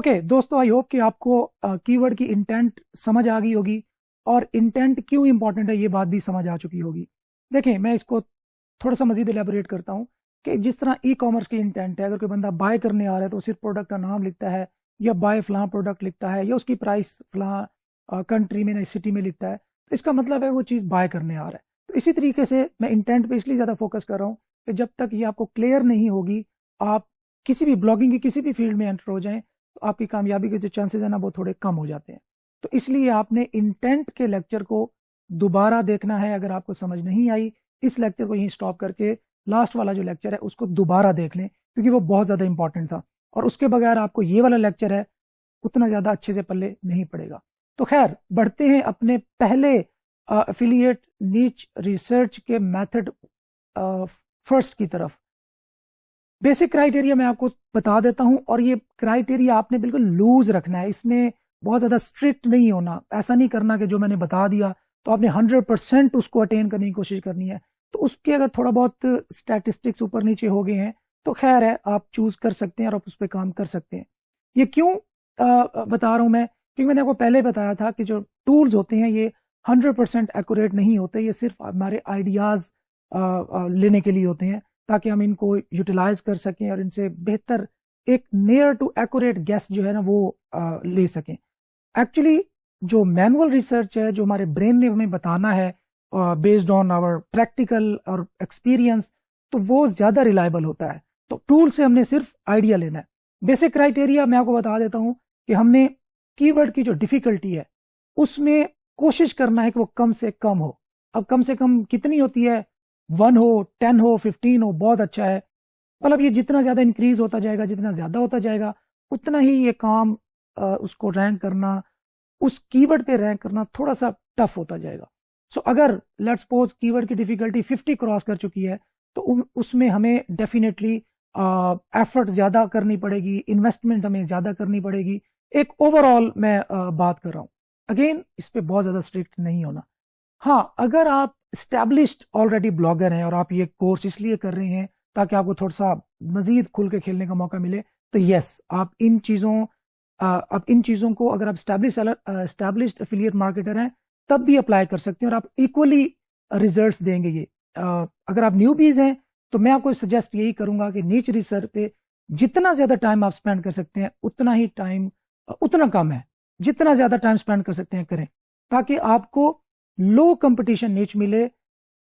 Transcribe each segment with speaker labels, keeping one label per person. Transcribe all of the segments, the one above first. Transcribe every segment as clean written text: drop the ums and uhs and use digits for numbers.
Speaker 1: Okay دوستو، I hope کہ آپ کو کی ورڈ کی انٹینٹ سمجھ آ گئی ہوگی اور انٹینٹ کیوں امپورٹنٹ ہے یہ بات بھی سمجھ آ چکی ہوگی. دیکھیں میں اس کو تھوڑا سا مزید ایلیبوریٹ کرتا ہوں کہ جس طرح ای کامرس کی انٹینٹ ہے، اگر کوئی بندہ بائی کرنے آ رہا ہے تو صرف پروڈکٹ کا نام لکھتا ہے یا بائی فلاں پروڈکٹ لکھتا ہے یا اس کی پرائس فلاں کنٹری میں سٹی میں لکھتا ہے، تو اس کا مطلب ہے وہ چیز بائی کرنے آ رہا ہے. تو اسی طریقے سے میں انٹینٹ پہ اس لیے زیادہ فوکس کر رہا ہوں کہ جب تک یہ آپ کو کلیئر نہیں ہوگی، آپ کسی بھی بلاگنگ کی کسی بھی فیلڈ میں انٹر ہو جائیں تو آپ کی کامیابی کے جو چانسز ہیں نا وہ تھوڑے کم ہو جاتے ہیں. تو اس لیے آپ نے انٹینٹ کے لیکچر کو دوبارہ دیکھنا ہے. اگر آپ کو سمجھ نہیں آئی، اس لیکچر کو یہیں سٹاپ کر کے لاسٹ والا جو لیکچر ہے اس کو دوبارہ دیکھ لیں، کیونکہ وہ بہت زیادہ امپورٹنٹ تھا اور اس کے بغیر آپ کو یہ والا لیکچر ہے اتنا زیادہ اچھے سے پلے نہیں پڑے گا. تو خیر بڑھتے ہیں اپنے پہلے افیلیٹ نیچ ریسرچ کے میتھڈ فرسٹ کی طرف. بیسک کرائیٹیریا میں آپ کو بتا دیتا ہوں، اور یہ کرائیٹیریا آپ نے بالکل لوز رکھنا ہے، اس میں بہت زیادہ اسٹرکٹ نہیں ہونا. ایسا نہیں کرنا کہ جو میں نے بتا دیا تو آپ نے 100% اس کو اٹین کرنے کی کوشش کرنی ہے. تو اس کے اگر تھوڑا بہت اسٹیٹسٹکس اوپر نیچے ہو گئے ہیں تو خیر ہے، آپ چوز کر سکتے ہیں اور آپ اس پہ کام کر سکتے ہیں. یہ کیوں بتا رہا ہوں میں؟ کیونکہ میں نے آپ کو پہلے بتایا تھا کہ جو ٹولز ہوتے ہیں یہ 100% ایکوریٹ نہیں ہوتے، یہ صرف ہمارے آئیڈیاز لینے کے لیے ہوتے ہیں تاکہ ہم ان کو یوٹیلائز کر سکیں اور ان سے بہتر ایک نیئر ٹو ایکوریٹ گیس جو ہے نا وہ لے سکیں. ایکچولی جو مینول ریسرچ ہے، جو ہمارے برین نے ہمیں بتانا ہے بیسڈ آن آور پریکٹیکل اور ایکسپیرینس، تو وہ زیادہ ریلائبل ہوتا ہے. تو ٹول سے ہم نے صرف آئیڈیا لینا ہے. بیسک کرائیٹیریا میں آپ کو بتا دیتا ہوں کہ ہم نے کی ورڈ کی جو ڈیفیکلٹی ہے اس میں کوشش کرنا ہے کہ وہ کم سے کم ہو. اب کم سے کم کتنی ہوتی ہے؟ 1 ہو، 10 ہو، 15 ہو، بہت اچھا ہے. مطلب یہ جتنا زیادہ انکریز ہوتا جائے گا، جتنا زیادہ ہوتا جائے گا، اتنا ہی یہ کام اس کو رینک کرنا، اس کی ورڈ پہ رینک کرنا تھوڑا سا ٹف ہوتا جائے گا. سو اگر لیٹ سپوز کی ورڈ کی ڈیفیکلٹی 50 کراس کر چکی ہے تو اس میں ہمیں ڈیفینیٹلی ایفرٹ زیادہ کرنی پڑے گی، انویسٹمنٹ ہمیں زیادہ کرنی پڑے گی. ایک اوور آل میں بات کر رہا ہوں. اگین اس پہ بہت زیادہ اسٹرکٹ نہیں ہونا. ہاں اگر آپ اسٹیبلشڈ آلریڈی بلاگر ہیں اور آپ یہ کورس اس لیے کر رہے ہیں تاکہ آپ کو تھوڑا سا مزید کھل کے کھیلنے کا موقع ملے، تو یس آپ ان چیزوں کو اگر آپ اسٹیبلشڈ افیلیٹ مارکیٹر ہیں تب بھی اپلائی کر سکتے ہیں اور آپ ایکولی ریزلٹس دیں گے. یہ اگر آپ نیو بیز ہیں تو میں آپ کو سجیسٹ یہی کروں گا کہ نیچ ریسرچ پہ جتنا زیادہ ٹائم آپ سپینڈ کر سکتے ہیں اتنا ہی ٹائم اتنا کم ہے، جتنا زیادہ ٹائم سپینڈ کر سکتے ہیں کریں تاکہ آپ کو لو کمپٹیشن نیچ ملے.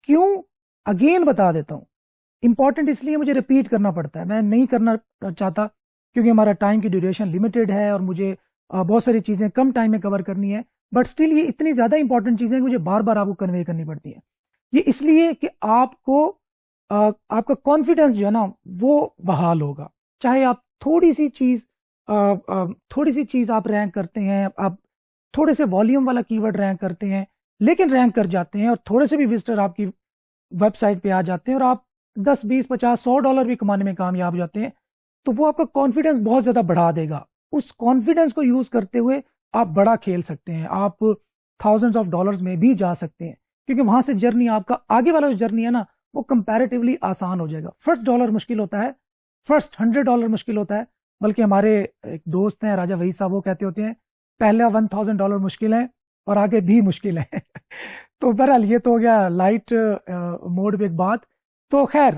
Speaker 1: کیوں؟ اگین بتا دیتا ہوں، امپورٹنٹ اس لیے مجھے ریپیٹ کرنا پڑتا ہے، میں نہیں کرنا چاہتا کیونکہ ہمارا ٹائم کی ڈیوریشن لمیٹڈ ہے اور مجھے بہت ساری چیزیں کم ٹائم میں کور کرنی ہے. بٹ اسٹل یہ اتنی زیادہ امپورٹنٹ چیزیں مجھے بار بار آپ کو کنوے کرنی پڑتی ہیں. یہ اس لیے کہ آپ کا کانفیڈنس جو ہے نا وہ بحال ہوگا. چاہے آپ تھوڑی سی چیز آپ رینک کرتے ہیں، آپ تھوڑے سے والیوم والا کی ورڈ رینک کرتے ہیں لیکن رینک کر جاتے ہیں اور تھوڑے سے بھی وزٹر آپ کی ویب سائٹ پہ آ جاتے ہیں اور آپ 10 20 50 $100 بھی کمانے میں کامیاب ہو جاتے ہیں، تو وہ آپ کا کانفیڈنس بہت زیادہ بڑھا دے گا. اس کانفیڈنس کو یوز کرتے ہوئے آپ بڑا کھیل سکتے ہیں، آپ تھاؤزنڈز آف ڈالرز میں بھی جا سکتے ہیں کیونکہ وہاں سے جرنی آپ کا آگے والا جو جرنی ہے نا وہ کمپیریٹیولی آسان ہو جائے گا. فرسٹ $1 مشکل ہوتا ہے، فرسٹ $100 مشکل ہوتا ہے، بلکہ ہمارے ایک دوست ہیں راجہ وحید صاحب، وہ کہتے ہوتے ہیں پہلا $1000 مشکل ہے اور آگے بھی مشکل ہے. تو بہرحال یہ تو ہو گیا لائٹ موڈ پہ ایک بات. تو خیر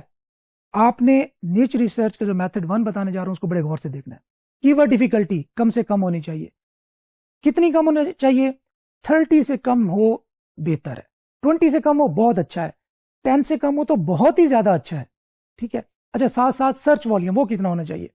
Speaker 1: آپ نے نیچ ریسرچ کا جو میتھڈ 1 بتانے جا رہا ہوں اس کو بڑے غور سے دیکھنا ہے. کی ورڈ ڈیفیکلٹی کم سے کم ہونی چاہیے. کتنی کم ہونی چاہیے؟ 30 سے کم ہو بہتر ہے، 20 سے کم ہو بہت اچھا ہے، 10 سے کم ہو تو بہت ہی زیادہ اچھا ہے. ٹھیک ہے. اچھا ساتھ ساتھ سرچ والیوم وہ کتنا ہونا چاہیے؟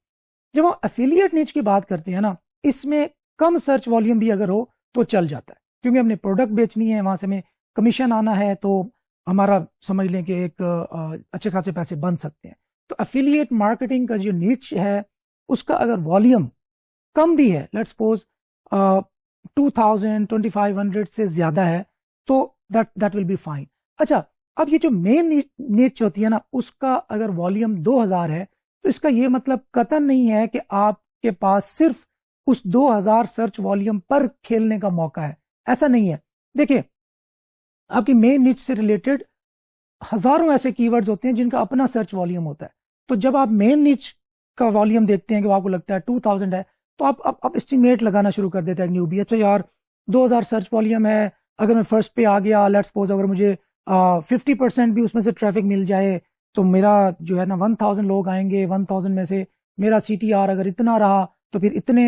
Speaker 1: جب ہم افیلیٹ نیچ کی بات کرتے ہیں نا، اس میں کم سرچ والیوم بھی اگر ہو تو چل جاتا ہے کیونکہ ہم نے پروڈکٹ بیچنی ہے، وہاں سے ہمیں کمیشن آنا ہے، تو ہمارا سمجھ لیں کہ ایک اچھے خاصے پیسے بن سکتے ہیں. تو افیلیٹ مارکیٹنگ کا جو نیچ ہے اس کا اگر والیوم کم بھی ہے، لیٹ سپوز 2000 2500 سے زیادہ ہے، تو دیٹ ول بی فائن. اچھا اب یہ جو مین نیچ ہوتی ہے نا اس کا اگر والیوم 2000 ہے تو اس کا یہ مطلب قطعاً نہیں ہے کہ آپ کے پاس صرف اس 2000 سرچ والیوم پر کھیلنے کا موقع ہے. ایسا نہیں ہے. دیکھیں آپ کی مین نیچ سے ریلیٹڈ ہزاروں ایسے کی ورڈز ہوتے ہیں جن کا اپنا سرچ والیوم ہوتا ہے. تو جب آپ مین نیچ کا والیوم دیکھتے ہیں کہ وہ آپ کو لگتا ہے 2000 ہے تو آپ اسٹیمیٹ لگانا شروع کر دیتے ہیں نیو بی. اچھا یار 2000 سرچ والیوم ہے, اگر میں فرسٹ پہ آ گیا, لیٹس سپوز اگر مجھے 50% بھی اس میں سے ٹریفک مل جائے تو میرا جو ہے نا 1000 لوگ آئیں گے, 1000 میں سے میرا سی ٹی آر اگر اتنا رہا تو پھر اتنے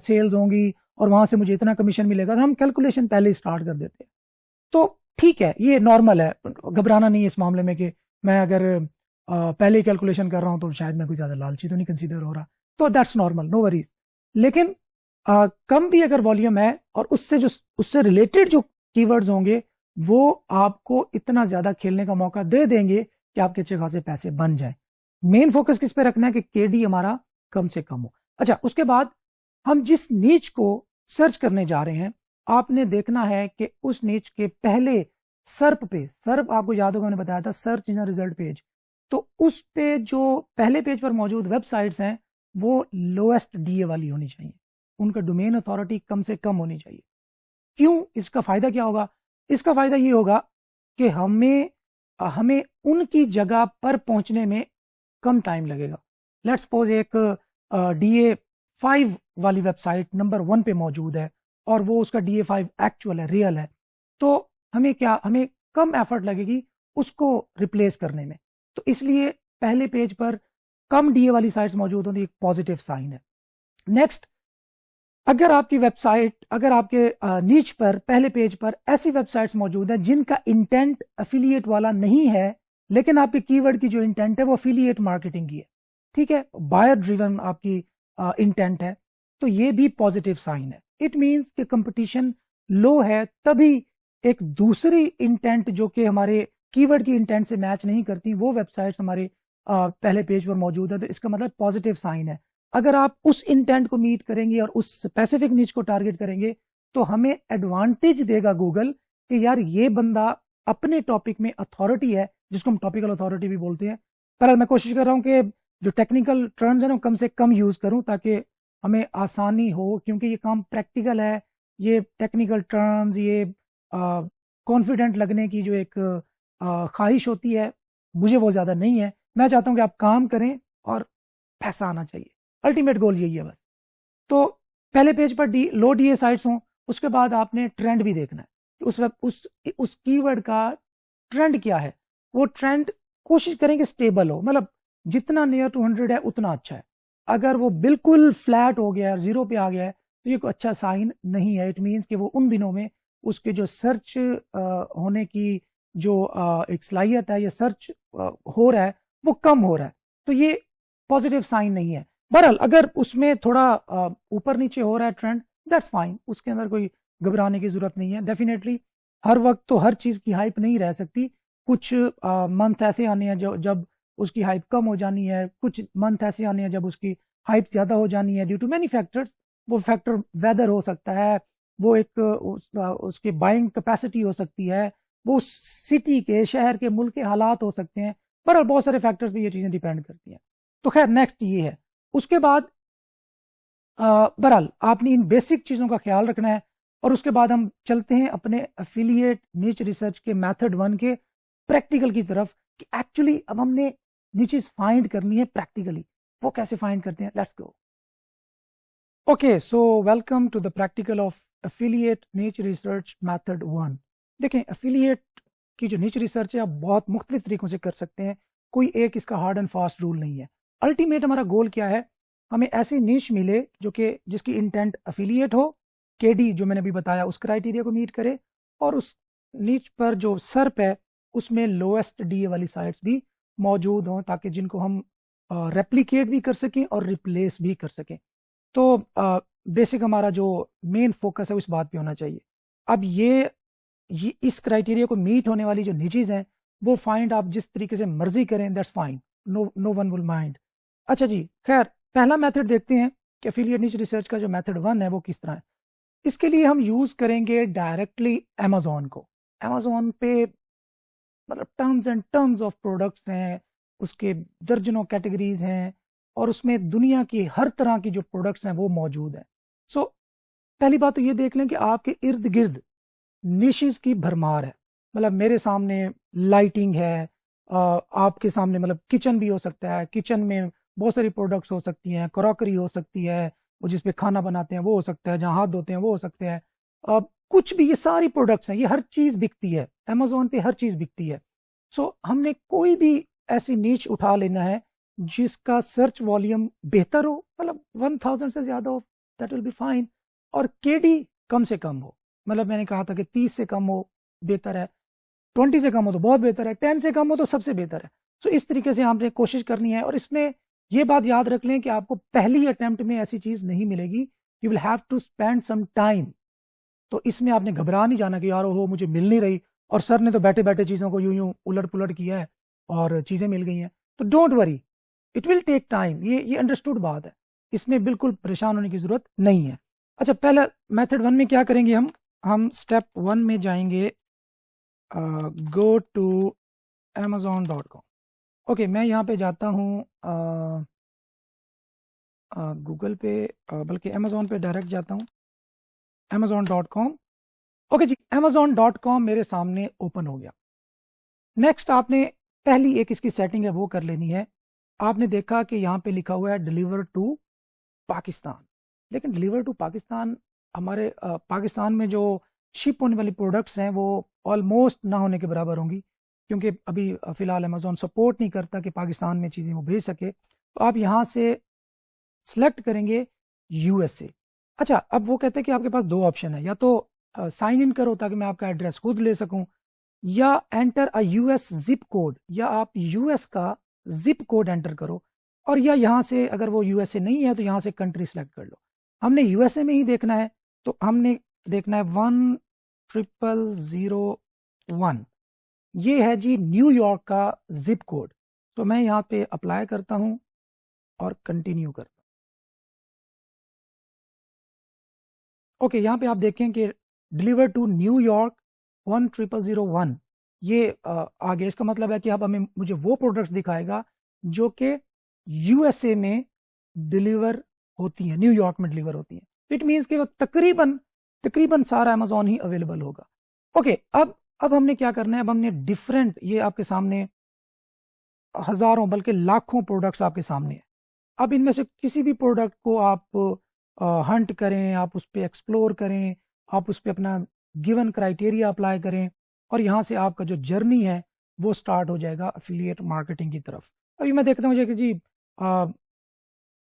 Speaker 1: سیلز ہوں گی اور وہاں سے مجھے اتنا کمیشن ملے گا. تو ہم کیلکولیشن پہلے ہی اسٹارٹ کر دیتے ہیں. تو ٹھیک ہے, یہ نارمل ہے, گھبرانا نہیں ہے اس معاملے میں کہ میں اگر پہلے ہی کیلکولیشن کر رہا ہوں تو شاید میں کوئی زیادہ لالچی تو نہیں کنسیڈر ہو رہا, تو دیٹس نارمل, نو وریز. لیکن کم بھی اگر والیوم ہے اور اس سے ریلیٹڈ جو کی ورڈز ہوں گے وہ آپ کو اتنا زیادہ کھیلنے کا موقع دے دیں گے کہ آپ کے اچھے خاصے پیسے بن جائیں. مین فوکس کس پہ رکھنا ہے کہ کے ڈی ہمارا کم سے کم ہو. اچھا, اس کے بعد ہم جس نیچ کو سرچ کرنے جا رہے ہیں آپ نے دیکھنا ہے کہ اس نیچ کے پہلے سرپ پہ, سرپ آپ کو یاد ہوگا میں نے بتایا تھا سرچ انجن ریزلٹ پیج, تو اس پہ جو پہلے پیج پر موجود ویب سائٹس ہیں وہ لویسٹ ڈی اے والی ہونی چاہیے, ان کا ڈومین اتھارٹی کم سے کم ہونی چاہیے. کیوں؟ اس کا فائدہ کیا ہوگا؟ اس کا فائدہ یہ ہوگا کہ ہمیں ان کی جگہ پر پہنچنے میں کم ٹائم لگے گا. لیٹس سپوز ایک ڈی اے 5 والی ویب سائٹ نمبر 1 پہ موجود ہے اور وہ اس کا ڈی اے 5 ایکچوئل ہے, ریئل ہے, تو ہمیں کم ایفرٹ لگے گی اس کو ریپلیس کرنے میں. تو اس لیے پہلے page per come D A والی سائٹس موجود ہوتی, ایک پازیٹیو سائن ہے. نیکسٹ, اگر آپ کی ویب سائٹ, اگر آپ کے نیچ پر پہلے پیج پر ایسی ویب سائٹس موجود ہیں جن کا انٹینٹ افیلیٹ والا نہیں ہے لیکن آپ کے کی ورڈ کی جو انٹینٹ ہے وہ افیلیٹ مارکیٹنگ کی ہے, ٹھیک ہے, بائر ڈریون آپ کی انٹینٹ ہے, تو یہ بھی پازیٹیو سائن ہے. اٹ مینس کہ کمپٹیشن لو ہے, تبھی ایک دوسری انٹینٹ جو کہ ہمارے کی ورڈ کی انٹینٹ سے میچ نہیں کرتی وہ ویب سائٹس ہمارے پہلے پیج پر موجود ہے, تو اس کا مطلب پازیٹیو سائن ہے. اگر آپ اس انٹینٹ کو میٹ کریں گے اور اس اسپیسیفک نیچ کو ٹارگیٹ کریں گے تو ہمیں ایڈوانٹیج دے گا گوگل کہ یار یہ بندہ اپنے ٹاپک میں اتھارٹی ہے, جس کو ہم ٹاپیکل اتھارٹی بھی بولتے ہیں. پر میں کوشش کر رہا ہوں کہ جو ٹیکنیکل ٹرمز ہیں نا کم سے کم یوز کروں تاکہ ہمیں آسانی ہو, کیونکہ یہ کام پریکٹیکل ہے. یہ ٹیکنیکل ٹرمز, یہ کانفیڈنٹ لگنے کی جو ایک خواہش ہوتی ہے مجھے وہ زیادہ نہیں ہے. میں چاہتا ہوں کہ آپ کام کریں اور پیسہ آنا چاہیے, الٹیمیٹ گول یہی ہے بس. تو پہلے پیج پر لو ڈی اے سائٹس ہوں, اس کے بعد آپ نے ٹرینڈ بھی دیکھنا ہے کہ اس کی ورڈ کا ٹرینڈ کیا ہے. وہ ٹرینڈ کوشش کریں کہ سٹیبل ہو, مطلب جتنا نیئر ٹو 100 ہے اتنا اچھا ہے. اگر وہ بالکل فلیٹ ہو گیا ہے, زیرو پہ آ گیا ہے, تو یہ کوئی اچھا سائن نہیں ہے. اٹ مینس کہ وہ ان دنوں میں اس کے جو سرچ ہونے کی جو ایک صلاحیت ہے یا سرچ ہو رہا ہے وہ کم ہو رہا ہے, تو یہ پازیٹیو سائن نہیں ہے. بہرحال اگر اس میں تھوڑا اوپر نیچے ہو رہا ہے ٹرینڈ, دیٹس فائن, اس کے اندر کوئی گھبرانے کی ضرورت نہیں ہے. ڈیفینیٹلی ہر وقت تو ہر چیز کی ہائپ نہیں رہ سکتی, کچھ منتھ ایسے آنے ہیں جب اس کی ہائپ کم ہو جانی ہے, کچھ منتھ ایسے آنے ہیں جب اس کی ہائپ زیادہ ہو جانی ہے ڈیو ٹو مینی فیکٹرز. وہ فیکٹر ویدر ہو سکتا ہے, وہ ایک اس کی بائنگ کیپیسٹی ہو سکتی ہے, وہ سٹی کے, شہر کے, ملک کے حالات ہو سکتے ہیں, پر بہت سارے فیکٹرز پہ یہ چیزیں ڈیپینڈ کرتی ہیں. تو خیر نیکسٹ یہ ہے. اس کے بعد بہرحال آپ نے ان بیسک چیزوں کا خیال رکھنا ہے, اور اس کے بعد ہم چلتے ہیں اپنے افیلیٹ نیچ ریسرچ کے میتھڈ 1 کے پریکٹیکل کی طرف, کہ ایکچولی اب ہم نے نیچز فائنڈ کرنی ہے پریکٹیکلی. وہ کیسے فائنڈ کرتے ہیں, let's go. Okay, so welcome to the practical of affiliate niche research method 1. دیکھیں, افیلیٹ کی جو نیچ ریسرچ ہے آپ بہت مختلف طریقوں سے کر سکتے ہیں, کوئی ایک اس کا ہارڈ اینڈ فاسٹ رول نہیں ہے. الٹیمیٹ ہمارا گول کیا ہے, ہمیں ایسی نیچ ملے جو کہ جس کی انٹینٹ افیلیٹ ہو, کے ڈی جو میں نے ابھی بتایا اس کرائٹیریا کو میٹ کرے, اور اس نیچ پر جو سرپ ہے اس میں لویسٹ ڈی اے والی سائٹس بھی موجود ہوں, تاکہ جن کو ہم ریپلیکیٹ بھی کر سکیں اور ریپلیس بھی کر سکیں. تو بیسک ہمارا جو مین فوکس ہے اس بات پہ ہونا چاہیے. اب یہ اس کرائٹیریا کو میٹ ہونے والی جو نیچز ہیں وہ فائنڈ آپ جس طریقے سے مرضی کریں, that's fine, no one will mind. اچھا جی, خیر پہلا میتھڈ دیکھتے ہیں کہ افیلیٹ نیچ ریسرچ کا جو میتھڈ 1 ہے وہ کس طرح ہے. اس کے لیے ہم یوز کریں گے ڈائریکٹلی امیزون کو. امیزون پہ مطلب tons and tons of products ہیں, اس کے درجنوں کیٹیگریز ہیں, اور اس میں دنیا کی ہر طرح کی جو پروڈکٹس ہیں وہ موجود ہیں. سو پہلی بات تو یہ دیکھ لیں کہ آپ کے ارد گرد نیشز کی بھرمار ہے. مطلب میرے سامنے لائٹنگ ہے, آپ کے سامنے مطلب کچن بھی ہو سکتا ہے, کچن میں بہت ساری پروڈکٹس ہو سکتی ہیں, کراکری ہو سکتی ہے, وہ جس پہ کھانا بناتے ہیں وہ ہو سکتا ہے, جہاں ہاتھ دھوتے ہیں وہ ہو سکتے ہیں, کچھ بھی, یہ ساری پروڈکٹس ہیں, یہ ہر چیز بکتی ہے Amazon پہ, ہر چیز بکتی ہے. سو ہم نے کوئی بھی ایسی نیچ اٹھا لینا ہے جس کا سرچ والیوم بہتر ہو, مطلب 1000 سے زیادہ ہو, دیٹ ول بی فائن, اور KD کم سے کم ہو. مطلب میں نے کہا تھا کہ 30 سے کم ہو بہتر ہے, 20 سے کم ہو تو بہت بہتر ہے, 10 سے کم ہو تو سب سے بہتر ہے. سو اس طریقے سے ہم نے کوشش کرنی ہے, اور اس میں یہ بات یاد رکھ لیں کہ آپ کو پہلی اٹیمپٹ میں ایسی چیز نہیں ملے گی, you will have to spend some time. تو اس میں آپ نے گھبرا نہیں جانا کہ یار ہو مجھے مل نہیں رہی, اور سر نے تو بیٹھے بیٹھے چیزوں کو یوں الٹ پلٹ کیا ہے اور چیزیں مل گئی ہیں. تو don't worry, it will take time. یہ انڈرسٹوڈ بات ہے, اس میں بالکل پریشان ہونے کی ضرورت نہیں ہے. اچھا, پہلا میتھڈ 1 میں کیا کریں گے, ہم اسٹیپ 1 میں جائیں گے, گو ٹو amazon.com. اوکے, میں یہاں پہ جاتا ہوں گوگل پہ, بلکہ Amazon پہ ڈائریکٹ جاتا ہوں, amazon.com. اوکے جی, amazon.com میرے سامنے اوپن ہو گیا. نیکسٹ آپ نے پہلی ایک اس کی سیٹنگ ہے وہ کر لینی ہے. آپ نے دیکھا کہ یہاں پہ لکھا ہوا ہے ڈیلیور ٹو پاکستان, لیکن ڈیلیور ٹو پاکستان, ہمارے پاکستان میں جو شپ ہونے والی پروڈکٹس ہیں وہ آلموسٹ نہ ہونے کے برابر ہوں گی, کیونکہ ابھی فی الحال Amazon سپورٹ نہیں کرتا کہ پاکستان میں چیزیں وہ بھیج سکے. تو آپ یہاں سے سلیکٹ کریں گے USA. اچھا, اب وہ کہتے ہیں کہ آپ کے پاس دو آپشن ہے, یا تو سائن ان کرو تاکہ میں آپ کا ایڈریس خود لے سکوں, یا انٹر اے US زپ کوڈ, یا آپ US کا زپ کوڈ انٹر کرو, اور یا یہاں سے اگر وہ USA نہیں ہے تو یہاں سے کنٹری سلیکٹ کر لو. ہم نے USA میں ہی دیکھنا ہے, تو ہم نے دیکھنا ہے 10001. یہ ہے جی نیو یارک کا زپ کوڈ. تو میں یہاں پہ اپلائی کرتا ہوں اور کنٹینیو کرتا ہوں. اوکے, یہاں پہ آپ دیکھیں کہ ڈیلیور ٹو نیو یارک 10001 یہ آ گیا. اس کا مطلب ہے کہ اب مجھے وہ پروڈکٹس دکھائے گا جو کہ USA میں ڈیلیور ہوتی ہیں, نیو یارک میں ڈیلیور ہوتی ہیں. اٹ مینس کہ وہ تقریباً سارا Amazon ہی اویلیبل ہوگا. اوکے, اب ہم نے کیا کرنا ہے, اب ہم نے ڈفرینٹ, یہ آپ کے سامنے ہزاروں بلکہ لاکھوں پروڈکٹس آپ کے سامنے ہیں. اب ان میں سے کسی بھی پروڈکٹ کو آپ ہنٹ کریں, آپ اس پہ ایکسپلور کریں, آپ اس پہ اپنا گیون کرائٹیریا اپلائی کریں, اور یہاں سے آپ کا جو جرنی ہے وہ سٹارٹ ہو جائے گا افیلیٹ مارکیٹنگ کی طرف. ابھی میں دیکھتا ہوں کہ جی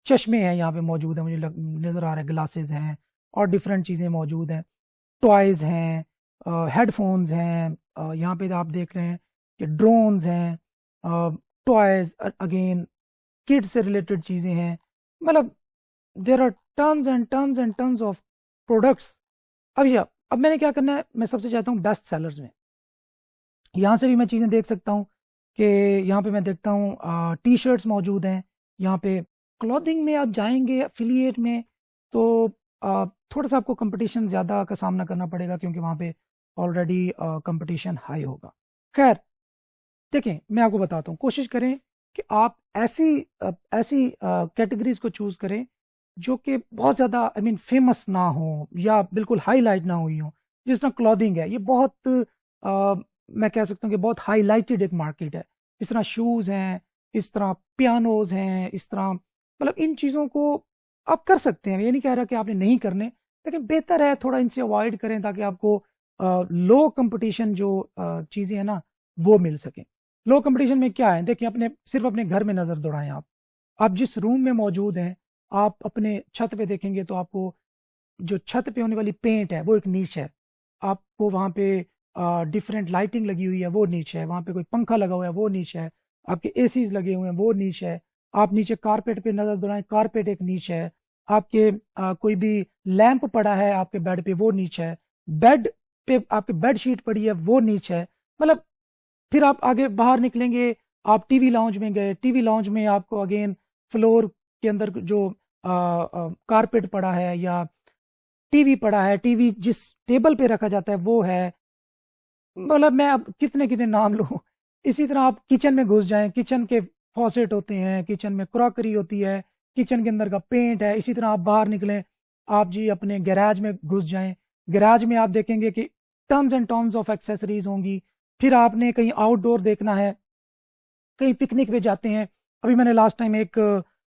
Speaker 1: چشمے ہیں یہاں پہ موجود ہیں, مجھے نظر آ رہے ہیں گلاسز ہیں اور ڈفرینٹ چیزیں موجود ہیں, ٹوائز ہیں, ہیڈ فونز ہیں, یہاں پہ آپ دیکھ رہے ہیں کہ ڈرونز ہیں, ٹوائز اگین کڈ سے ریلیٹڈ چیزیں ہیں. مطلب there are tons and tons and tons of products. اب میں نے کیا کرنا ہے, میں سب سے چاہتا ہوں بیسٹ سیلرز میں, یہاں سے بھی میں چیزیں دیکھ سکتا ہوں کہ یہاں پہ میں دیکھتا ہوں ٹی شرٹس موجود ہیں. یہاں پہ کلودنگ میں آپ جائیں گے افیلیٹ میں تو تھوڑا سا آپ کو کمپٹیشن زیادہ کا سامنا کرنا پڑے گا, کیونکہ وہاں پہ آلریڈی کمپٹیشن ہائی ہوگا. خیر دیکھیں, میں آپ کو بتاتا ہوں, کوشش کریں کہ آپ ایسی کیٹیگریز کو چوز کریں جو کہ بہت زیادہ فیمس نہ ہوں یا بالکل ہائی لائٹ نہ ہوئی ہوں. جس طرح کلودنگ ہے, یہ بہت میں کہہ سکتا ہوں کہ بہت ہائی لائٹڈ ایک مارکیٹ ہے. اس طرح شوز ہیں, اس طرح پیانوز ہیں, اس طرح مطلب ان چیزوں کو آپ کر سکتے ہیں. یہ نہیں کہہ رہا کہ آپ نے نہیں کرنے, لیکن بہتر ہے تھوڑا ان سے اوائڈ کریں تاکہ آپ کو لو کمپٹیشن جو چیزیں ہیں نا وہ مل سکیں. لو کمپٹیشن میں کیا ہے, دیکھیں صرف اپنے گھر میں نظر دوڑائیں. آپ جس روم میں موجود ہیں, آپ اپنے چھت پہ دیکھیں گے تو آپ کو جو چھت پہ ہونے والی پینٹ ہے وہ ایک نیچ ہے. آپ کو وہاں پہ ڈفرینٹ لائٹنگ لگی ہوئی ہے وہ نیچ ہے. وہاں پہ کوئی پنکھا لگا ہوا ہے وہ نیچ ہے. آپ کے AC لگے ہوئے ہیں وہ نیچ ہے. آپ نیچے کارپیٹ پہ نظر دوڑائیں, کارپیٹ ایک نیچ ہے. آپ کے کوئی بھی لیمپ پڑا ہے آپ کے بیڈ پہ وہ نیچ ہے. بیڈ پہ آپ کی بیڈ شیٹ پڑی ہے وہ نیچ ہے. مطلب پھر آپ آگے باہر نکلیں گے, آپ ٹی وی لاؤنج میں گئے, ٹی وی لاؤنج میں آپ کو اگین فلور کے اندر جو کارپیٹ پڑا ہے یا ٹی وی پڑا ہے, ٹی وی جس ٹیبل پہ رکھا جاتا ہے وہ ہے. مطلب میں اب کتنے نام لوں. اسی طرح آپ کچن میں گھس جائیں, کچن کے فوسٹ ہوتے ہیں, کچن میں کراکری ہوتی ہے, کچن کے اندر کا پینٹ ہے. اسی طرح آپ باہر نکلیں, آپ جی اپنے گیراج میں گھس جائیں, گیراج میں آپ دیکھیں گے کہ tons and tons of accessories ہوں گی. پھر آپ نے کہیں آؤٹ ڈور دیکھنا ہے, کہیں پکنک پہ جاتے ہیں. ابھی میں نے لاسٹ ٹائم ایک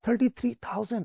Speaker 1: 33,000।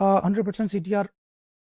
Speaker 1: 100% CTR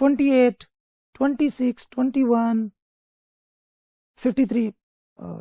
Speaker 1: 28, 26, 21, 53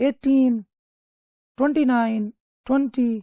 Speaker 1: 18, 29, 20,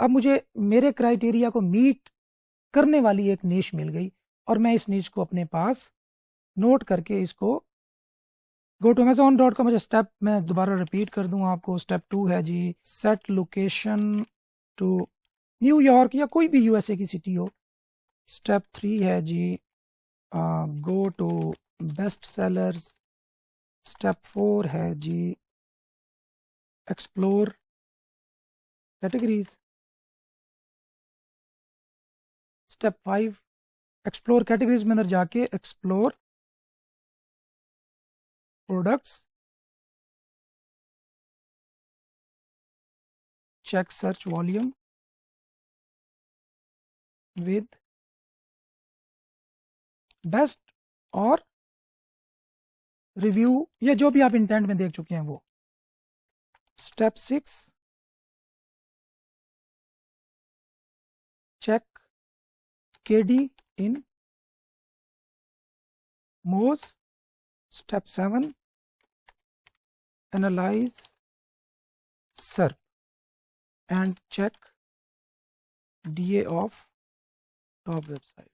Speaker 1: اب مجھے میرے کرائٹیریا کو میٹ کرنے والی ایک نیش مل گئی اور میں اس نیش کو اپنے پاس نوٹ کر کے اس کو گو ٹو Amazon.com. مجھے اسٹیپ میں دوبارہ ریپیٹ کر دوں آپ کو. اسٹیپ 2 ہے جی set location to New York یا کوئی بھی USA کی سٹی ہو. اسٹیپ 3 ہے جی go to best sellers. Step 4 ہے جی explore categories. Step 5 explore categories میں اندر جا کے explore products. Check search volume with best اور ریویو یا جو بھی آپ انٹینٹ میں دیکھ چکے ہیں وہ. Step 6 check KD in Moz. Step 7 analyze SERP and check DA of top website.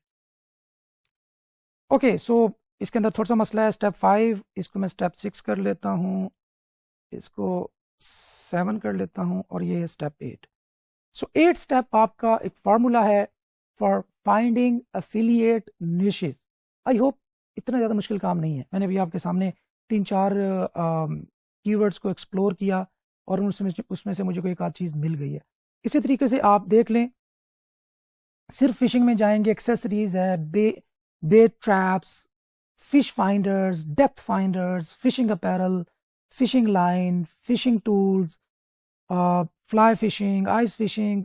Speaker 1: Okay so اس کے اندر تھوڑا سا مسئلہ ہے. اسٹیپ 5 اس کو میں اسٹیپ 6 کر لیتا ہوں, اس کو 7 کر لیتا ہوں اور یہ اسٹیپ 8. سو 8 اسٹیپ آپ کا ایک فارمولا ہے for finding affiliate niches. I hope اتنا زیادہ مشکل کام نہیں ہے. میں نے بھی آپ کے سامنے 3-4 کی ورڈز کو ایکسپلور کیا اور اس میں سے مجھے کوئی ایک آدھ چیز مل گئی ہے. اسی طریقے سے آپ دیکھ لیں, صرف فشنگ میں جائیں گے, ایکسیسریز ہے, bait traps, fish finders, depth finders, fishing apparel, fishing line, fishing tools, fly fishing, ice fishing,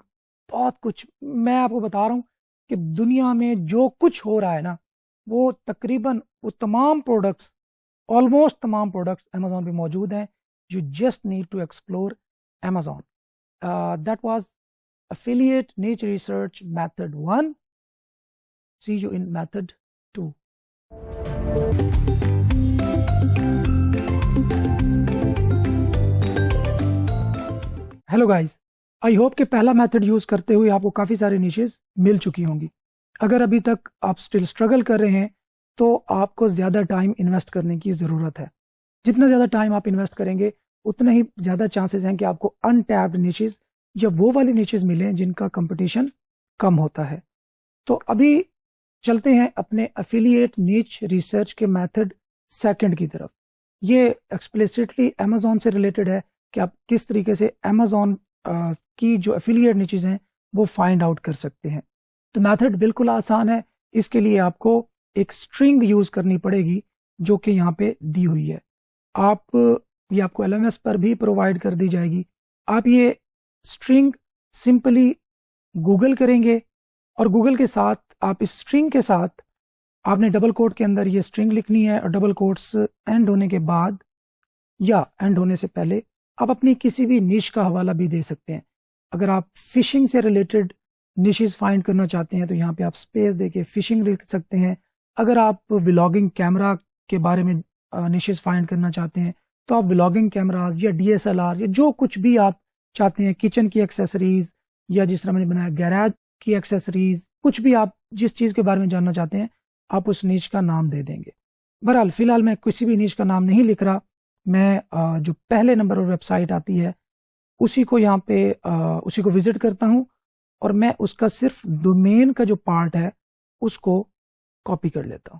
Speaker 1: بہت کچھ. میں آپ کو بتا رہا ہوں کہ دنیا میں جو کچھ ہو رہا ہے نا وہ تقریباً وہ تمام پروڈکٹس, آلموسٹ تمام پروڈکٹس امیزون پہ موجود ہیں. You just need to explore Amazon. That was affiliate niche research method 1. See you in method 2. Hello guys, I hope کہ پہلا میتھڈ یوز کرتے ہوئے آپ کو کافی سارے نیشز مل چکی ہوں گی. اگر ابھی تک آپ سٹل اسٹرگل کر رہے ہیں تو آپ کو زیادہ ٹائم انویسٹ کرنے کی ضرورت ہے. جتنا زیادہ ٹائم آپ انویسٹ کریں گے اتنا ہی زیادہ چانسز ہیں کہ آپ کو انٹیپڈ نیشز یا وہ والی نیچز ملیں جن کا کمپٹیشن کم ہوتا ہے. تو ابھی چلتے ہیں اپنے افیلیٹ نیچ ریسرچ کے میتھڈ سیکنڈ کی طرف. یہ ایکسپلیسٹلی امیزون سے ریلیٹڈ ہے کہ آپ کس طریقے سے امیزون کی جو افیلیٹ نیچز ہیں وہ فائنڈ آؤٹ کر سکتے ہیں. تو میتھڈ بالکل آسان ہے. اس کے لیے آپ کو ایک اسٹرنگ یوز کرنی پڑے گی جو کہ یہاں پہ دی ہوئی ہے. یہ آپ کو LMS پر بھی پرووائڈ کر دی جائے گی. آپ یہ اسٹرنگ سمپلی گوگل کریں گے اور گوگل کے ساتھ آپ اس اسٹرنگ کے ساتھ آپ نے ڈبل کوٹ کے اندر یہ اسٹرنگ لکھنی ہے اور ڈبل کوٹس اینڈ ہونے کے بعد یا اینڈ ہونے سے پہلے آپ اپنی کسی بھی نیش کا حوالہ بھی دے سکتے ہیں. اگر آپ فشنگ سے ریلیٹڈ نیشز فائنڈ کرنا چاہتے ہیں تو یہاں پہ آپ اسپیس دے کے فشنگ لکھ سکتے ہیں. اگر آپ ولاگنگ کیمرہ کے بارے میں نیشز فائنڈ کرنا چاہتے ہیں تو آپ ولاگنگ کیمراز یا DSLR یا جو کچھ بھی آپ چاہتے ہیں, کچن کی ایکسیسریز یا جس طرح میں نے بنایا گیراج کی ایکسیسریز, کچھ بھی آپ جس چیز کے بارے میں جاننا چاہتے ہیں آپ اس نیچ کا نام دے دیں گے. بہرحال فی الحال میں کسی بھی نیچ کا نام نہیں لکھ رہا. میں جو پہلے نمبر پر ویب سائٹ آتی ہے اسی کو یہاں پہ اسی کو وزٹ کرتا ہوں اور میں اس کا صرف ڈومین کا جو پارٹ ہے اس کو کاپی کر لیتا ہوں.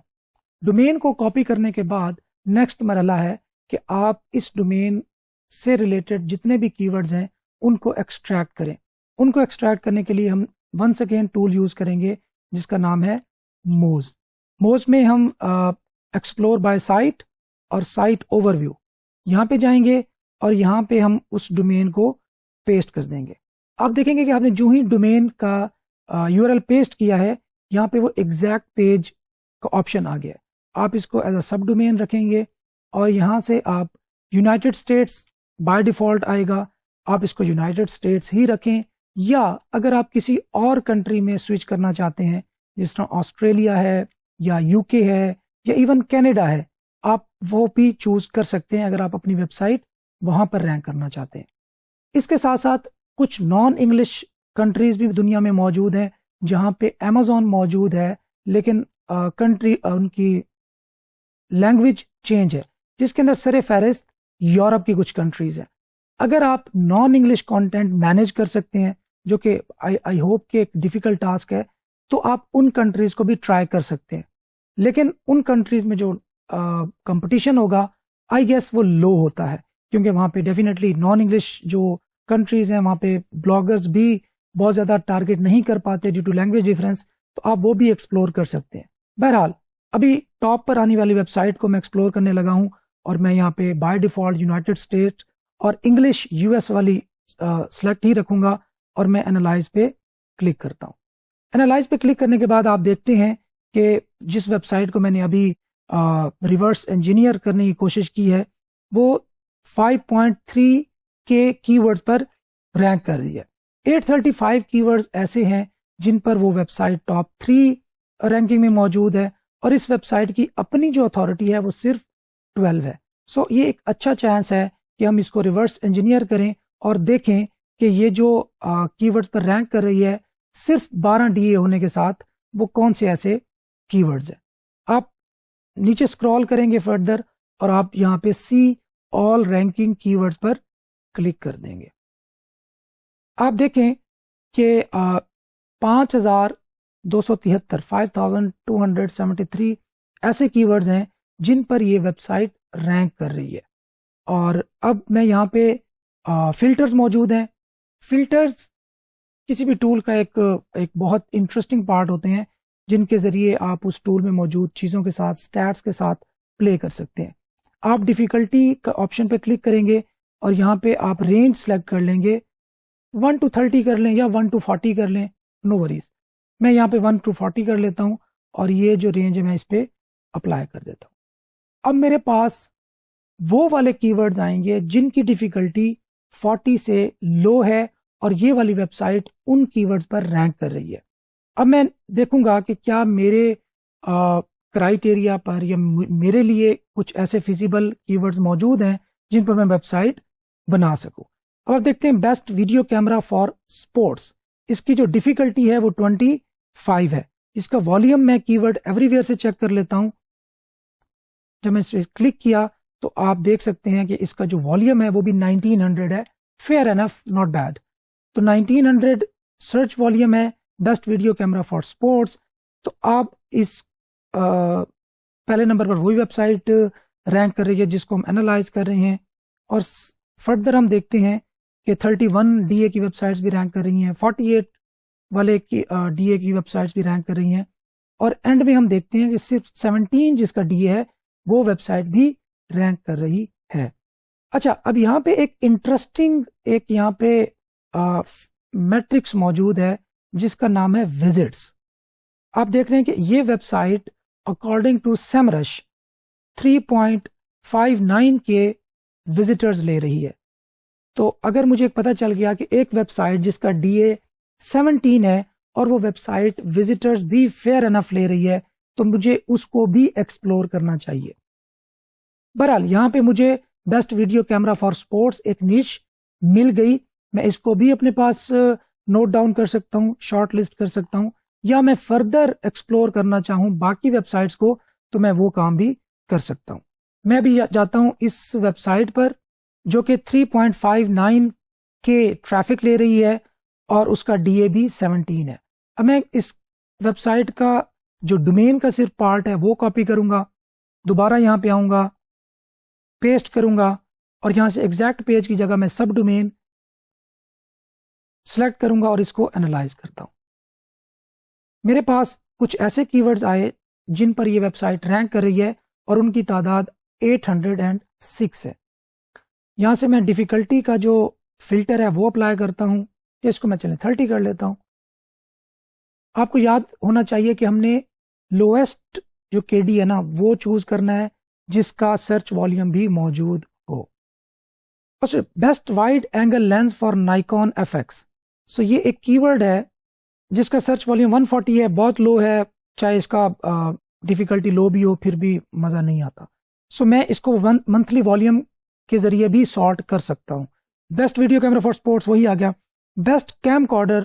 Speaker 1: ڈومین کو کاپی کرنے کے بعد نیکسٹ مرحلہ ہے کہ آپ اس ڈومین سے ریلیٹڈ جتنے بھی کی ورڈز ہیں ان کو ایکسٹریکٹ کریں. ان کو ایکسٹریکٹ کرنے کے لیے ہم ونس اگین ٹول یوز کریں گے جس کا نام ہے موز. موز میں ہم ایکسپلور بائی سائٹ اور سائٹ اوور ویو یہاں پہ جائیں گے اور یہاں پہ ہم اس ڈومین کو پیسٹ کر دیں گے. آپ دیکھیں گے کہ آپ نے جو ہی ڈومین کا URL پیسٹ کیا ہے یہاں پہ وہ ایگزیکٹ پیج کا آپشن آ گیا ہے. آپ اس کو ایز اے سب ڈومین رکھیں گے اور یہاں سے آپ یونائٹڈ اسٹیٹس بائی ڈیفالٹ آئے گا, آپ اس کو یونائٹڈ اسٹیٹس ہی رکھیں. یا اگر آپ کسی اور کنٹری میں سوئچ کرنا چاہتے ہیں جس طرح آسٹریلیا ہے یا UK ہے یا ایون کینیڈا ہے, آپ وہ بھی چوز کر سکتے ہیں اگر آپ اپنی ویب سائٹ وہاں پر رینک کرنا چاہتے ہیں. اس کے ساتھ ساتھ کچھ نان انگلش کنٹریز بھی دنیا میں موجود ہیں جہاں پہ Amazon موجود ہے لیکن کنٹری ان کی لینگویج چینج ہے، جس کے اندر سر فہرست یورپ کی کچھ کنٹریز ہیں۔ اگر آپ نان انگلش کانٹینٹ مینیج کر سکتے ہیں، جو کہ آئی ہوپ کہ ایک ڈیفیکلٹ ٹاسک ہے، تو آپ ان کنٹریز کو بھی ٹرائی کر سکتے ہیں، لیکن ان کنٹریز میں جو کمپٹیشن ہوگا آئی گیس وہ لو ہوتا ہے، کیونکہ وہاں پہ ڈیفینیٹلی نان انگلش جو کنٹریز ہیں وہاں پہ بلاگرز بھی بہت زیادہ ٹارگٹ نہیں کر پاتے ڈیو ٹو لینگویج ڈفرینس، تو آپ وہ بھی ایکسپلور کر سکتے ہیں۔ بہرحال ابھی ٹاپ پر آنے والی ویب سائٹ کو میں ایکسپلور کرنے لگا ہوں، اور میں یہاں پہ بائی ڈیفالٹ یونائٹڈ اسٹیٹ اور انگلش US والی سلیکٹ ہی رکھوں گا، اور میں انالائز پہ کلک کرتا ہوں۔ انالائز پہ کلک کرنے کے بعد آپ دیکھتے ہیں کہ جس ویب سائٹ کو میں نے ابھی ریورس انجینئر کرنے کی کوشش کی ہے وہ 5.3 کے کی ورڈز پر رینک کر رہی ہے۔ 835 کی ورڈز ایسے ہیں جن پر وہ ویب سائٹ ٹاپ 3 رینکنگ میں موجود ہے، اور اس ویب سائٹ کی اپنی جو اتھارٹی ہے وہ صرف 12 ہے۔ سو یہ ایک اچھا چانس ہے کہ ہم اس کو ریورس انجینئر کریں اور دیکھیں کہ یہ جو کی ورڈز پر رینک کر رہی ہے صرف 12 DA ہونے کے ساتھ وہ کون سے ایسے کی ورڈز ہیں۔ آپ نیچے اسکرول کریں گے فردر اور آپ یہاں پہ سی آل رینکنگ کی ورڈز پر کلک کر دیں گے۔ آپ دیکھیں کہ 5273 ایسے کی ورڈز ہیں جن پر یہ ویب سائٹ رینک کر رہی ہے۔ اور اب میں یہاں پہ فلٹرز موجود ہیں۔ فلٹرز کسی بھی ٹول کا ایک بہت انٹرسٹنگ پارٹ ہوتے ہیں جن کے ذریعے آپ اس ٹول میں موجود چیزوں کے ساتھ سٹیٹس کے ساتھ پلے کر سکتے ہیں۔ آپ ڈیفیکلٹی کا آپشن پہ کلک کریں گے اور یہاں پہ آپ رینج سلیکٹ کر لیں گے، 1 to 30 کر لیں یا 1 to 40 کر لیں، نو وریز۔ میں یہاں پہ 1 to 40 کر لیتا ہوں اور یہ جو رینج ہے میں اس پہ اپلائی کر دیتا ہوں۔ اب میرے پاس وہ والے کی ورڈز آئیں گے جن کی ڈیفیکلٹی 40 سے لو ہے اور یہ والی ویب سائٹ ان کی ورڈز پر رینک کر رہی ہے۔ اب میں دیکھوں گا کہ کیا میرے کرائیٹیریا پر یا میرے لیے کچھ ایسے فیزیبل کی ورڈز موجود ہیں جن پر میں ویب سائٹ بنا سکوں۔ اب آپ دیکھتے ہیں best video camera for sports, اس کی جو ڈیفیکلٹی ہے وہ 25 ہے۔ اس کا والیوم میں کی ورڈ ایوری ویئر سے چیک کر لیتا ہوں۔ جب میں اس پہ کلک کیا تو آپ دیکھ سکتے ہیں کہ اس کا جو والیوم ہے وہ بھی 1900 ہے، فیئر انف، ناٹ بیڈ۔ تو 1900 سرچ والیوم ہے، best video camera for sports. تو آپ اس پہلے نمبر پر وہی ویب سائٹ رینک کر رہی ہے جس کو ہم انالائز کر رہے ہیں، اور فردر ہم دیکھتے ہیں کہ 31 DA کی ویب سائٹس بھی رینک کر رہی ہیں، 48 والے کی DA کی ویب سائٹس بھی رینک کر رہی ہیں، اور اینڈ میں ہم دیکھتے ہیں کہ صرف 17 جس کا DA ہے وہ ویب سائٹ بھی رینک کر رہی ہے۔ اچھا، اب یہاں پہ ایک انٹرسٹنگ یہاں پہ میٹرکس موجود ہے جس کا نام ہے وزٹس۔ آپ دیکھ رہے ہیں کہ یہ ویب سائٹ اکارڈنگ ٹو سیمرش 3.59 کے وزٹرز لے رہی ہے۔ تو اگر مجھے پتہ چل گیا کہ ایک ویب سائٹ جس کا DA 17 ہے اور وہ ویب سائٹ وزٹرز بھی فیئر انف لے رہی ہے تو مجھے اس کو بھی ایکسپلور کرنا چاہیے۔ بہرحال یہاں پہ مجھے best video camera for sports ایک نیش مل گئی، میں اس کو بھی اپنے پاس نوٹ ڈاؤن کر سکتا ہوں، شارٹ لسٹ کر سکتا ہوں، یا میں فردر ایکسپلور کرنا چاہوں باقی ویب سائٹس کو تو میں وہ کام بھی کر سکتا ہوں۔ میں بھی جاتا ہوں اس ویب سائٹ پر جو کہ 3.59 کے ٹریفک لے رہی ہے اور اس کا DA بھی 17 ہے۔ اب میں اس ویب سائٹ کا جو ڈومین کا صرف پارٹ ہے وہ کاپی کروں گا، دوبارہ یہاں پہ آؤں گا، پیسٹ کروں گا، اور یہاں سے ایگزیکٹ پیج کی جگہ میں سب ڈومین سلیکٹ کروں گا اور اس کو انالائز کرتا ہوں۔ میرے پاس کچھ ایسے کی ورڈز آئے جن پر یہ ویب سائٹ رینک کر رہی ہے اور ان کی تعداد 806 ہے۔ یہاں سے میں ڈیفیکلٹی کا جو فلٹر ہے وہ اپلائی کرتا ہوں، اس کو میں 30 کر لیتا ہوں۔ آپ کو یاد ہونا چاہیے کہ ہم نے لویسٹ جو KD ہے نا وہ چوز کرنا ہے جس کا سرچ والیوم بھی موجود ہو۔ Best wide angle lens for Nikon FX، so یہ ایک کی ورڈ ہے جس کا سرچ والیوم 140 ہے، بہت لو ہے، چاہے اس کا ڈیفیکلٹی لو بھی ہو پھر بھی مزہ نہیں آتا۔ سو میں اس کو منتھلی والیوم کے ذریعے بھی سارٹ کر سکتا ہوں۔ Best video camera for sports وہی آ گیا۔ Best came کارڈر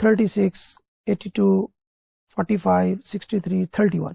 Speaker 1: 36, 82, 45, 63, 31।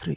Speaker 1: 3।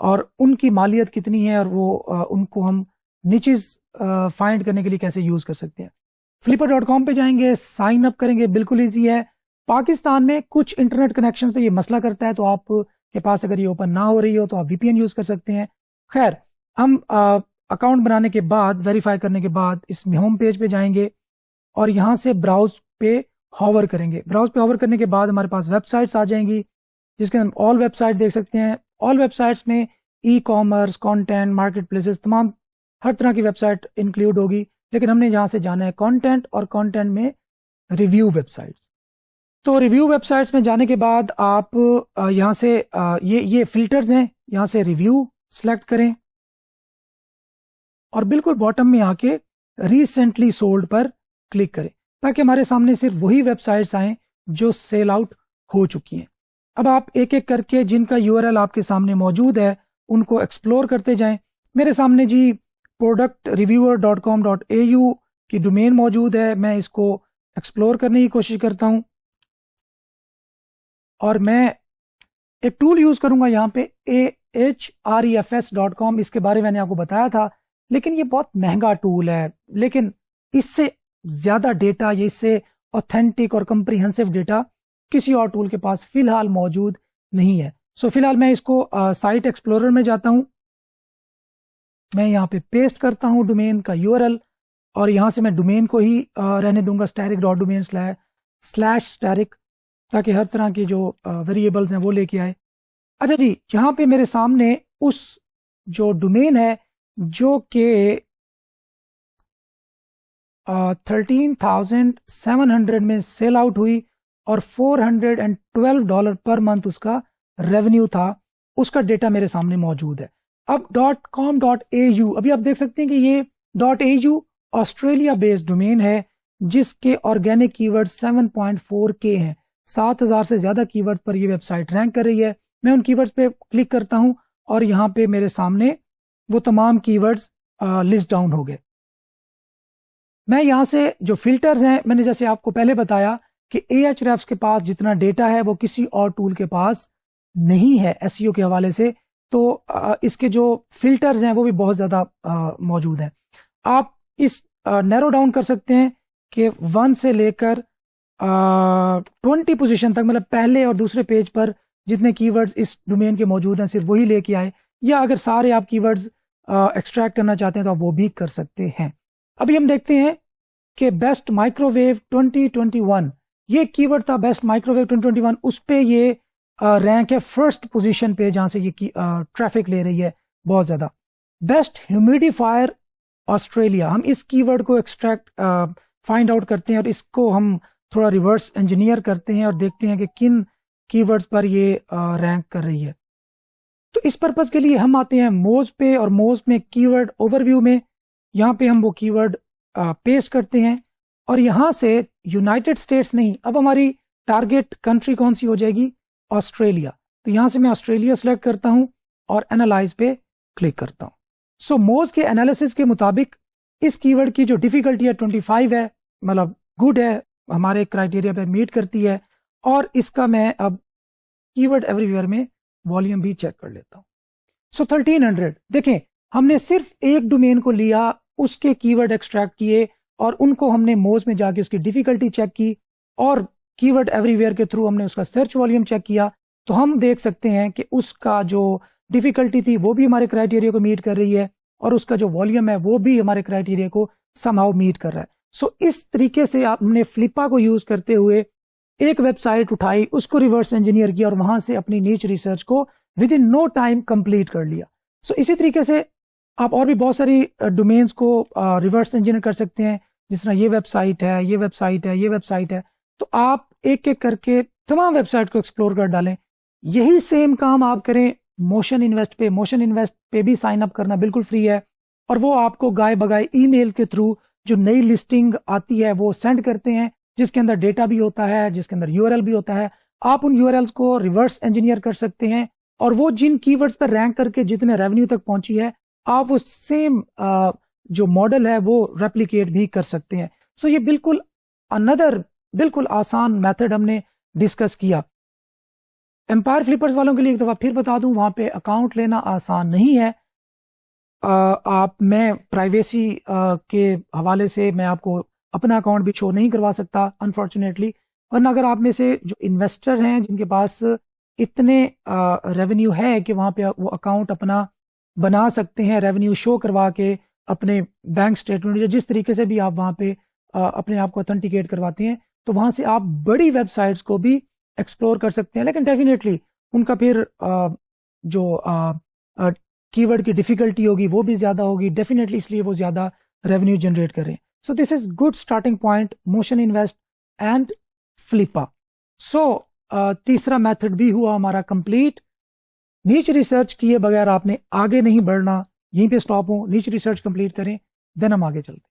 Speaker 1: اور ان کی مالیت کتنی ہے اور وہ ان کو ہم نیچز فائنڈ کرنے کے لیے کیسے یوز کر سکتے ہیں. flipper.com پہ جائیں گے, سائن اپ کریں گے, بالکل ایزی ہے. پاکستان میں کچھ انٹرنیٹ کنیکشن پہ یہ مسئلہ کرتا ہے, تو آپ کے پاس اگر یہ اوپن نہ ہو رہی ہو تو آپ وی پی این یوز کر سکتے ہیں. خیر, ہم اکاؤنٹ بنانے کے بعد, ویریفائی کرنے کے بعد اس میں ہوم پیج پہ جائیں گے اور یہاں سے براؤز پہ ہاور کریں گے. براؤز پہ ہاور کرنے کے بعد ہمارے پاس ویب سائٹس آ جائیں گی, جس کے ہم آل ویب سائٹ دیکھ سکتے ہیں. آل ویب سائٹس میں e commerce, content, market places, تمام ہر طرح کی ویب سائٹ انکلوڈ ہوگی, لیکن ہم نے جہاں سے جانا ہے کانٹینٹ, اور کانٹینٹ میں ریویو ویب سائٹس. تو ریویو ویب سائٹس میں جانے کے بعد آپ یہاں سے یہ فلٹرز ہیں, یہاں سے ریویو سلیکٹ کریں اور بالکل باٹم میں آ کے ریسنٹلی سولڈ پر کلک کریں, تاکہ ہمارے سامنے صرف وہی ویب سائٹس آئیں جو سیل آؤٹ ہو چکی ہیں. اب آپ ایک ایک کر کے جن کا URL آپ کے سامنے موجود ہے ان کو ایکسپلور کرتے جائیں. میرے سامنے جی productreviewer.com.au کی ڈومین موجود ہے, میں اس کو ایکسپلور کرنے کی کوشش کرتا ہوں اور میں ایک ٹول یوز کروں گا یہاں پہ ahrefs.com. اس کے بارے میں نے آپ کو بتایا تھا, لیکن یہ بہت مہنگا ٹول ہے, لیکن اس سے زیادہ ڈیٹا, یہ اس سے اوتھینٹک اور کمپریہنسو ڈیٹا کسی اور ٹول کے پاس فی الحال موجود نہیں ہے. سو فی الحال میں اس کو سائٹ ایکسپلورر میں جاتا ہوں, میں یہاں پہ پیسٹ کرتا ہوں ڈومین کا URL, اور یہاں سے میں ڈومین کو ہی رہنے دوں گا static.domain/static, تاکہ ہر طرح کے جو ویریبلز ہیں وہ لے کے آئے. اچھا جی, یہاں پہ میرے سامنے اس جو ڈومین ہے جو کہ 13,700 میں سیل آؤٹ ہوئی اور $412 پر منتھ اس کا ریونیو تھا, اس کا ڈیٹا میرے سامنے موجود ہے. اب .com.au, ابھی آپ دیکھ سکتے ہیں کہ یہ .au آسٹریلیا بیسڈ ڈومین ہے, جس کے آرگینک کی ورڈ 7.4K ہیں. 7,000 سے زیادہ کی ورڈ پر یہ ویب سائٹ رینک کر رہی ہے. میں ان کی ورڈز پہ کلک کرتا ہوں اور یہاں پہ میرے سامنے وہ تمام کی ورڈز لسٹ ڈاؤن ہو گئے. میں یہاں سے جو فلٹرز ہیں, میں نے جیسے آپ کو پہلے بتایا کہ Ahrefs کے پاس جتنا ڈیٹا ہے وہ کسی اور ٹول کے پاس نہیں ہے SEO کے حوالے سے, تو اس کے جو فلٹرز ہیں وہ بھی بہت زیادہ موجود ہیں. آپ اس نیرو ڈاؤن کر سکتے ہیں کہ 1 سے لے کر 20 پوزیشن تک, مطلب پہلے اور دوسرے پیج پر جتنے کی ورڈز اس ڈومین کے موجود ہیں صرف وہی لے کے آئے, یا اگر سارے آپ کی ورڈز ایکسٹریکٹ کرنا چاہتے ہیں تو آپ وہ بھی کر سکتے ہیں. ابھی ہم دیکھتے ہیں کہ بیسٹ مائکروویو 2021, یہ کی ورڈ تھا بیسٹ مائکروویو 2021, اس پہ یہ رینک ہے فرسٹ پوزیشن پہ, جہاں سے یہ ٹریفک لے رہی ہے بہت زیادہ. بیسٹ ہیومیڈیفائر آسٹریلیا, ہم اس کی ورڈ کو ایکسٹریکٹ فائنڈ آؤٹ کرتے ہیں اور اس کو ہم تھوڑا ریورس انجینئر کرتے ہیں اور دیکھتے ہیں کہ کن کی ورڈز پر یہ رینک کر رہی ہے. تو اس پرپز کے لیے ہم آتے ہیں موز پہ, اور موز میں کی ورڈ اوور ویو میں یہاں پہ ہم وہ کی ورڈ پیسٹ کرتے ہیں, اور یہاں سے یونائٹڈ اسٹیٹس نہیں, اب ہماری ٹارگیٹ کنٹری کون سی ہو جائے گی, آسٹریلیا. تو یہاں سے میں آسٹریلیا سلیکٹ کرتا ہوں اور اینالائز پہ کلک کرتا ہوں. سو موز کے انالیسس کے مطابق اس کی ورڈ کی جو ڈیفیکلٹی ہے 25 ہے, مطلب گڈ ہے, ہمارے کرائٹیریا پہ میٹ کرتی ہے. اور اس کا میں اب کی ورڈ ایوری ویئر میں والیوم بھی چیک کر لیتا ہوں. سو 1300, دیکھیں ہم نے صرف ایک ڈومین کو لیا, اس کے کی ورڈ ایکسٹریکٹ کیے اور ان کو ہم نے موز میں جا کے اس کی ڈیفیکلٹی چیک کی, اور کی ورڈ ایوری ویئر کے تھرو ہم نے اس کا سرچ والیوم چیک کیا. تو ہم دیکھ سکتے ہیں کہ اس کا جو ڈیفیکلٹی تھی وہ بھی ہمارے کرائٹیریا کو میٹ کر رہی ہے, اور اس کا جو والیوم ہے وہ بھی ہمارے کرائٹیریا کو سم ہاؤ میٹ کر رہا ہے. سو اس طریقے سے آپ نے فلپا کو یوز کرتے ہوئے ایک ویب سائٹ اٹھائی, اس کو ریورس انجینئر کیا اور وہاں سے اپنی نیچ ریسرچ کو within no time complete کر لیا. سو اسی طریقے سے آپ اور بھی بہت ساری ڈومینز کو ریورس انجینئر کر سکتے ہیں, جس طرح یہ ویب سائٹ ہے, یہ ویب سائٹ ہے, یہ ویب سائٹ ہے. تو آپ ایک ایک کر کے تمام ویب سائٹ کو ایکسپلور کر ڈالیں. یہی سیم کام آپ کریں موشن انویسٹ پہ. موشن انویسٹ پہ بھی سائن اپ کرنا بالکل فری ہے, اور وہ آپ کو گائے بگائے ای میل کے تھرو جو نئی لسٹنگ آتی ہے وہ سینڈ کرتے ہیں, جس کے اندر ڈیٹا بھی ہوتا ہے, جس کے اندر URL بھی ہوتا ہے. آپ ان URLs کو ریورس انجینئر کر سکتے ہیں, اور وہ جن کی ورڈز پر رینک کر کے جتنے ریونیو تک پہنچی ہے آپ وہ سیم جو ماڈل ہے وہ ریپلیکیٹ بھی کر سکتے ہیں. سو یہ بالکل بالکل آسان میتھڈ ہم نے ڈسکس کیا. امپائر فلپرز والوں کے لیے ایک دفعہ پھر بتا دوں، وہاں پہ اکاؤنٹ لینا آسان نہیں ہے. میں پرائیویسی کے حوالے سے میں آپ کو اپنا اکاؤنٹ بھی شو نہیں کروا سکتا انفارچونیٹلی، ورنہ اگر آپ میں سے جو انویسٹر ہیں جن کے پاس اتنے ریونیو ہے کہ وہاں پہ وہ اکاؤنٹ اپنا بنا سکتے ہیں ریونیو شو کروا کے اپنے بینک سٹیٹمنٹ یا جس طریقے سے بھی آپ وہاں پہ اپنے آپ کو اتھینٹیکیٹ کرواتے ہیں، تو وہاں سے آپ بڑی ویب سائٹس کو بھی ایکسپلور کر سکتے ہیں. لیکن ڈیفینیٹلی ان کا پھر جو کی ورڈ کی ڈیفیکلٹی ہوگی وہ بھی زیادہ ہوگی ڈیفینیٹلی، اس لیے وہ زیادہ ریونیو جنریٹ کریں. So this is good starting point, Motion Invest and Flippa. So تیسرا میتھڈ بھی ہوا ہمارا کمپلیٹ. نیچ ریسرچ کیے بغیر آپ نے آگے نہیں بڑھنا، یہیں پہ سٹاپ ہوں، نیچ ریسرچ کمپلیٹ کریں، دین ہم آگے چلتے ہیں.